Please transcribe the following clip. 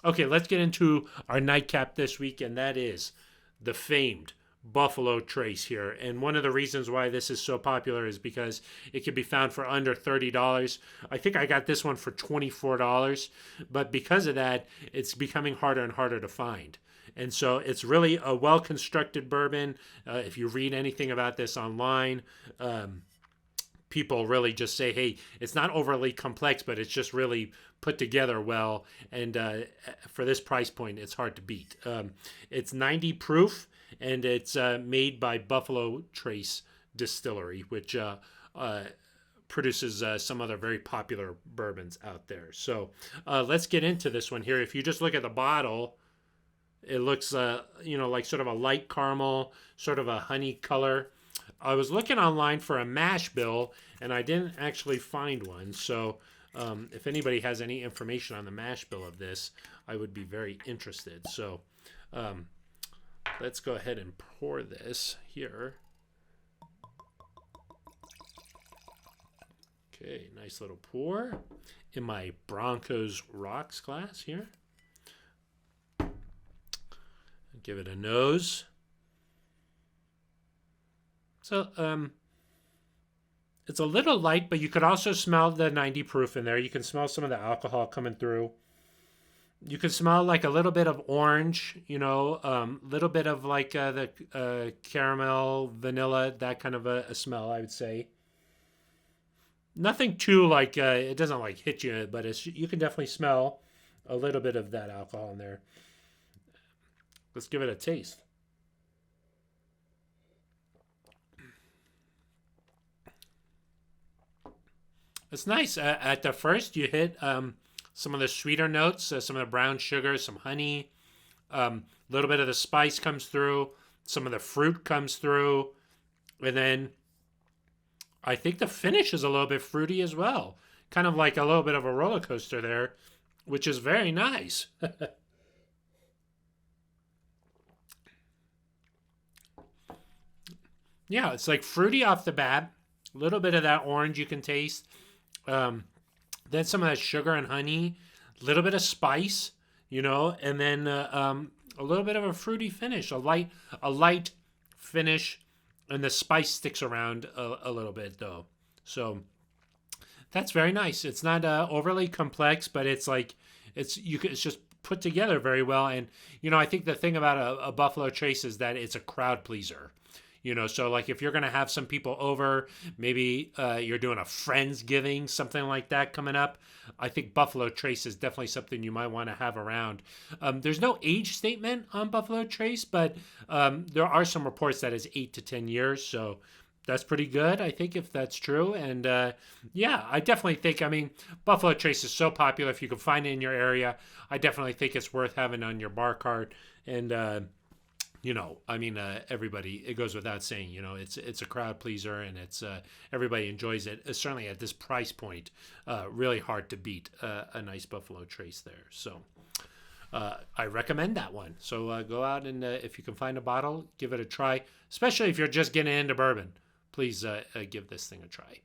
Okay, let's get into our nightcap this week, and that is the famed Buffalo Trace here. And one of the reasons why this is so popular is because it can be found for under $30. I think I got this one for $24, but because of that, it's becoming harder and harder to find. And so it's really a well constructed bourbon. If you read anything about this online, people really just say, hey, it's not overly complex, but it's just really put together well. And for this price point, it's hard to beat. It's 90 proof, and it's made by Buffalo Trace Distillery, which produces some other very popular bourbons out there. So let's get into this one here. If you just look at the bottle, it looks, like sort of a light caramel, sort of a honey color. I was looking online for a mash bill, and I didn't actually find one. So if anybody has any information on the mash bill of this, I would be very interested. So let's go ahead and pour this here. Okay, nice little pour in my Broncos rocks glass here. Give it a nose. So it's a little light, but you could also smell the 90 proof in there. You can smell some of the alcohol coming through. You can smell like a little bit of orange, little bit of like the caramel, vanilla, that kind of a smell, I would say. Nothing too like, it doesn't like hit you, but you can definitely smell a little bit of that alcohol in there. Let's give it a taste. It's nice. At the first, you hit some of the sweeter notes, some of the brown sugar, some honey. A little bit of the spice comes through. Some of the fruit comes through. And then I think the finish is a little bit fruity as well. Kind of like a little bit of a roller coaster there, which is very nice. Yeah, it's like fruity off the bat. A little bit of that orange you can taste. Then some of that sugar and honey. A little bit of spice, and then a little bit of a fruity finish. A light finish, and the spice sticks around a little bit though. So that's very nice. It's not overly complex, but it's just put together very well. And I think the thing about a Buffalo Trace is that it's a crowd pleaser. So like if you're going to have some people over, maybe you're doing a Friendsgiving, something like that coming up, I think Buffalo Trace is definitely something you might want to have around. There's no age statement on Buffalo Trace, but there are some reports that it's 8 to 10 years. So that's pretty good, I think, if that's true. And I definitely think, Buffalo Trace is so popular. If you can find it in your area, I definitely think it's worth having on your bar cart. And, everybody, it goes without saying, it's a crowd pleaser, and it's everybody enjoys it. Certainly at this price point, really hard to beat a nice Buffalo Trace there. So I recommend that one. So go out and if you can find a bottle, give it a try, especially if you're just getting into bourbon. Please give this thing a try.